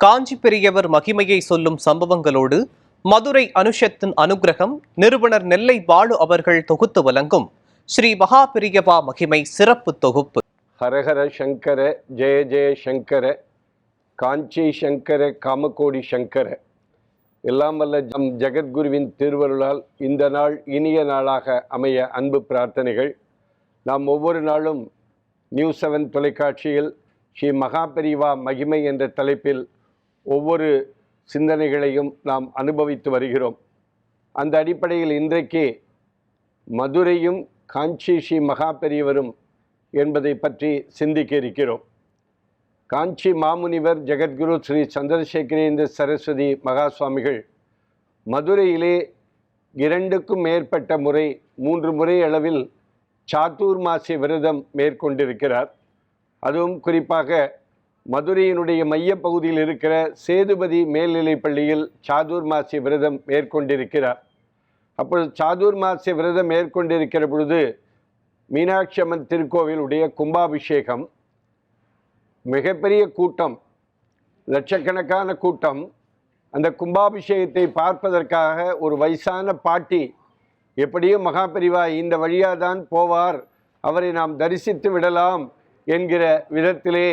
காஞ்சி பெரியவர் மகிமையை சொல்லும் சம்பவங்களோடு மதுரை அனுஷத்தின் அனுக்கிரகம் நிறுவனர் நெல்லை பாலு அவர்கள் தொகுத்து வழங்கும் ஸ்ரீ மகா பெரியவா மகிமை சிறப்பு தொகுப்பு. ஹரஹர சங்கர ஜெய ஜெய சங்கர காஞ்சி சங்கர காமகோடி சங்கர. எல்லாம் வல்ல ஜெகத்குருவின் திருவருளால் இந்த நாள் இனிய நாளாக அமைய அன்பு பிரார்த்தனைகள். நாம் ஒவ்வொரு நாளும் நியூஸ் 7 தொலைக்காட்சியில் ஸ்ரீ மகா பெரியவா மகிமை என்ற தலைப்பில் ஒவ்வொரு சிந்தனைகளையும் நாம் அனுபவித்து வருகிறோம். அந்த அடிப்படையில் இன்றைக்கு மதுரையும் காஞ்சி ஸ்ரீ மகா பெரியவரும் என்பதை பற்றி சிந்திக்க இருக்கிறோம். காஞ்சி மாமுனிவர் ஜெகத்குரு ஸ்ரீ சந்திரசேகரேந்திர சரஸ்வதி மகா சுவாமிகள் மதுரையிலே 2க்கும் மேற்பட்ட முறை 3 முறை அளவில் சாதுர்மாசி விரதம் மேற்கொண்டிருக்கிறார். அதுவும் குறிப்பாக மதுரையினுடைய மையப்பகுதியில் இருக்கிற சேதுபதி மேல்நிலைப் பள்ளியில் சாதுர்மாசி விரதம் மேற்கொண்டிருக்கிறார். அப்பொழுது சாதுர்மாசி விரதம் மேற்கொண்டிருக்கிற பொழுது மீனாட்சி அம்மன் திருக்கோவிலுடைய கும்பாபிஷேகம், மிகப்பெரிய கூட்டம், லட்சக்கணக்கான கூட்டம். அந்த கும்பாபிஷேகத்தை பார்ப்பதற்காக ஒரு வயசான பாட்டி, எப்படியும் மகா பெரியவா இந்த வழியாக தான் போவார், அவரை நாம் தரிசித்து விடலாம் என்கிற விதத்திலே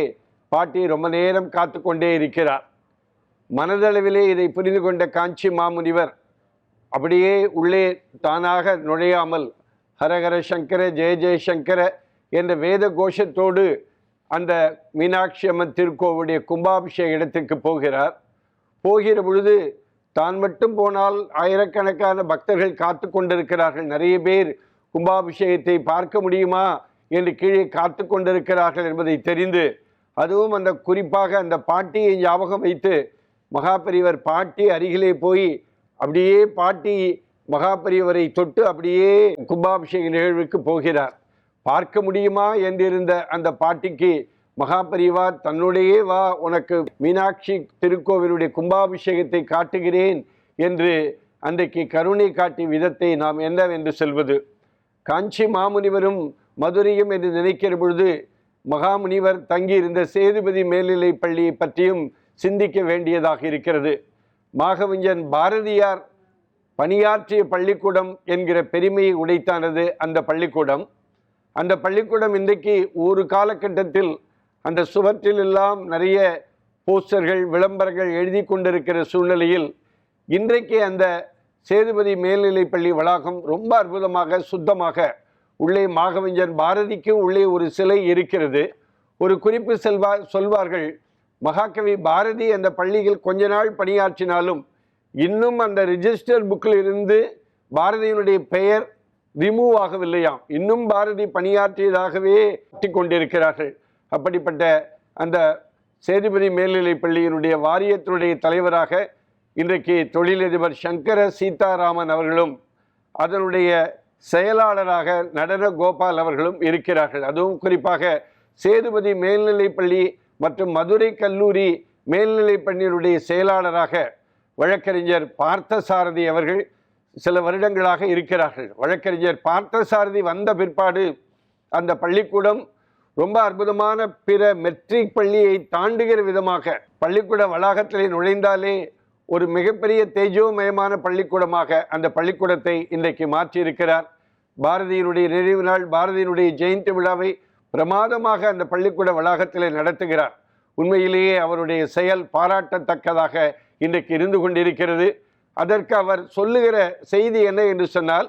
பாட்டி ரொம்ப நேரம் காத்து கொண்டே இருக்கிறார். மனதளவிலே இதை புரிந்து கொண்ட காஞ்சி மாமுனிவர் அப்படியே உள்ளே தானாக நுழையாமல் ஹரஹர சங்கர ஜெய ஜெய சங்கர என்ற வேத கோஷத்தோடு அந்த மீனாட்சி அம்மன் திருக்கோவிலுடைய கும்பாபிஷேக இடத்திற்கு போகிறார். போகிற பொழுது தான் மட்டும் போனால் ஆயிரக்கணக்கான பக்தர்கள் காத்து கொண்டிருக்கிறார்கள். நிறைய பேர் கும்பாபிஷேகத்தை பார்க்க முடியுமா என்று கீழே காத்து கொண்டிருக்கிறார்கள் என்பதை தெரிந்து, அதுவும் அந்த குறிப்பாக அந்த பாட்டியை ஞாபகம் வைத்து மகா பெரியவர் பாட்டி அருகிலே போய் அப்படியே பாட்டி மகா பெரியவரை தொட்டு அப்படியே கும்பாபிஷேக நிகழ்வுக்கு போகிறார். பார்க்க முடியுமா என்றிருந்த அந்த பாட்டிக்கு மகா பெரியவா தன்னுடைய வா, உனக்கு மீனாட்சி திருக்கோவிலுடைய கும்பாபிஷேகத்தை காட்டுகிறேன் என்று அன்றைக்கு கருணை காட்டிய விதத்தை நாம் என்னவென்று சொல்வது. காஞ்சி மாமுனிவரும் மதுரையும் என்று நினைக்கிற பொழுது மகாமுனிவர் தங்கியிருந்த சேதுபதி மேல்நிலை பள்ளியை பற்றியும் சிந்திக்க வேண்டியதாக இருக்கிறது. மாகவிஞன் பாரதியார் பணியாற்றிய பள்ளிக்கூடம் என்கிற பெருமையை உடைத்தானது அந்த பள்ளிக்கூடம். அந்த பள்ளிக்கூடம் இன்றைக்கு ஒரு காலகட்டத்தில் அந்த சுவற்றில் எல்லாம் நிறைய போஸ்டர்கள், விளம்பரங்கள் எழுதி கொண்டிருக்கிற சூழ்நிலையில் இன்றைக்கு அந்த சேதுபதி மேல்நிலை பள்ளி வளாகம் ரொம்ப அற்புதமாக சுத்தமாக, உள்ளே மாகவிஞன் பாரதிக்கும் உள்ளே ஒரு சிலை இருக்கிறது. ஒரு குறிப்பு சொல்வார்கள், மகாகவி பாரதி அந்த பள்ளியில் கொஞ்ச நாள் பணியாற்றினாலும் இன்னும் அந்த ரிஜிஸ்டர் புக்கில் இருந்து பாரதியினுடைய பெயர் ரிமூவ் ஆகவில்லையாம். இன்னும் பாரதி பணியாற்றியதாகவே கொண்டிருக்கிறார்கள். அப்படிப்பட்ட அந்த சேதுபதி மேல்நிலை பள்ளியினுடைய வாரியத்தினுடைய தலைவராக இன்றைக்கு தொழிலதிபர் சங்கர சீதாராமன் அவர்களும் அதனுடைய செயலாளராக நடன கோபால் அவர்களும் இருக்கிறார்கள். அதுவும் குறிப்பாக சேதுபதி மேல்நிலை பள்ளி மற்றும் மதுரை கல்லூரி மேல்நிலை பள்ளியினுடைய செயலாளராக வழக்கறிஞர் பார்த்தசாரதி அவர்கள் சில வருடங்களாக இருக்கிறார்கள். வழக்கறிஞர் பார்த்தசாரதி வந்த பிற்பாடு அந்த பள்ளிக்கூடம் ரொம்ப அற்புதமான பிற மெட்ரிக் பள்ளியை தாண்டுகிற விதமாக பள்ளிக்கூட வளாகத்திலே நுழைந்தாலே ஒரு மிகப்பெரிய தேஜோமயமான பள்ளிக்கூடமாக அந்த பள்ளிக்கூடத்தை இன்றைக்கு மாற்றியிருக்கிறார். பாரதியினுடைய நினைவு நாள், பாரதியினுடைய ஜெயந்தி விழாவை பிரமாதமாக அந்த பள்ளிக்கூட வளாகத்திலே நடத்துகிறார். உண்மையிலேயே அவருடைய செயல் பாராட்டத்தக்கதாக இன்றைக்கு இருந்து கொண்டிருக்கிறது. அதற்கு அவர் சொல்லுகிற செய்தி என்ன என்று சொன்னால்,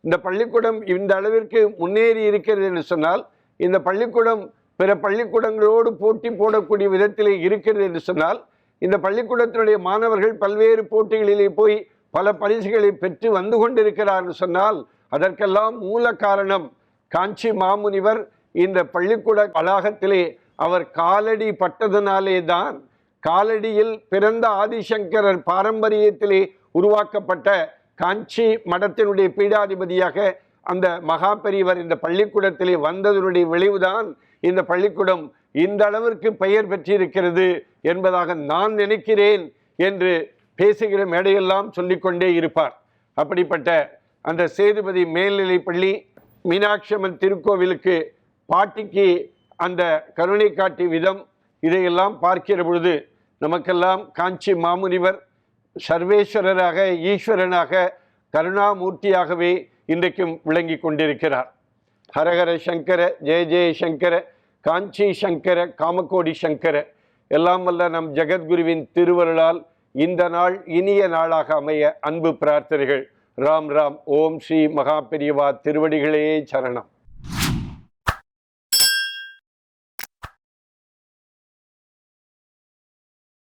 இந்த பள்ளிக்கூடம் இந்த அளவிற்கு முன்னேறி இருக்கிறது என்று சொன்னால், இந்த பள்ளிக்கூடம் பிற பள்ளிக்கூடங்களோடு போட்டி போடக்கூடிய விதத்திலே இருக்கிறது என்று சொன்னால், இந்த பள்ளிக்கூடத்தினுடைய மாணவர்கள் பல்வேறு போட்டிகளிலே போய் பல பரிசுகளை பெற்று வந்து கொண்டிருக்கிறார் சொன்னால், அதற்கெல்லாம் மூல காரணம் காஞ்சி மாமுனிவர் இந்த பள்ளிக்கூட வளாகத்திலே அவர் காலடி பட்டதனாலே தான். காலடியில் பிறந்த ஆதிசங்கரர் பாரம்பரியத்திலே உருவாக்கப்பட்ட காஞ்சி மடத்தினுடைய பீடாதிபதியாக அந்த மகா பெரியவர் இந்த பள்ளிக்கூடத்திலே வந்ததனுடைய விளைவுதான் இந்த பள்ளிக்கூடம் இந்த அளவிற்கு பெயர் பெற்றிருக்கிறது என்பதாக நான் நினைக்கிறேன் என்று பேசுகிற மேடையெல்லாம் சொல்லிக்கொண்டே இருப்பார். அப்படிப்பட்ட அந்த சேதுபதி மேல்நிலை பள்ளி மீனாட்சி அம்மன் திருக்கோவிலுக்கு பாட்டிக்கு அந்த கருணை காட்டிய விதம் இதையெல்லாம் பார்க்கிற பொழுது நமக்கெல்லாம் காஞ்சி மாமுனிவர் சர்வேஸ்வரராக, ஈஸ்வரனாக, கருணாமூர்த்தியாகவே இன்றைக்கும் விளங்கி கொண்டிருக்கிறார். ஹரஹர சங்கர, ஜெய ஜெய சங்கர, காஞ்சி சங்கர, காமகோடி சங்கர. எல்லாம் வல்ல நம் ஜெகத்குருவின் திருவருளால் இந்த நாள் இனிய நாளாக அமைய அன்பு பிரார்த்தனைகள். ராம் ராம். ஓம் ஸ்ரீ மகா பெரியவா திருவடிகளே சரணம்.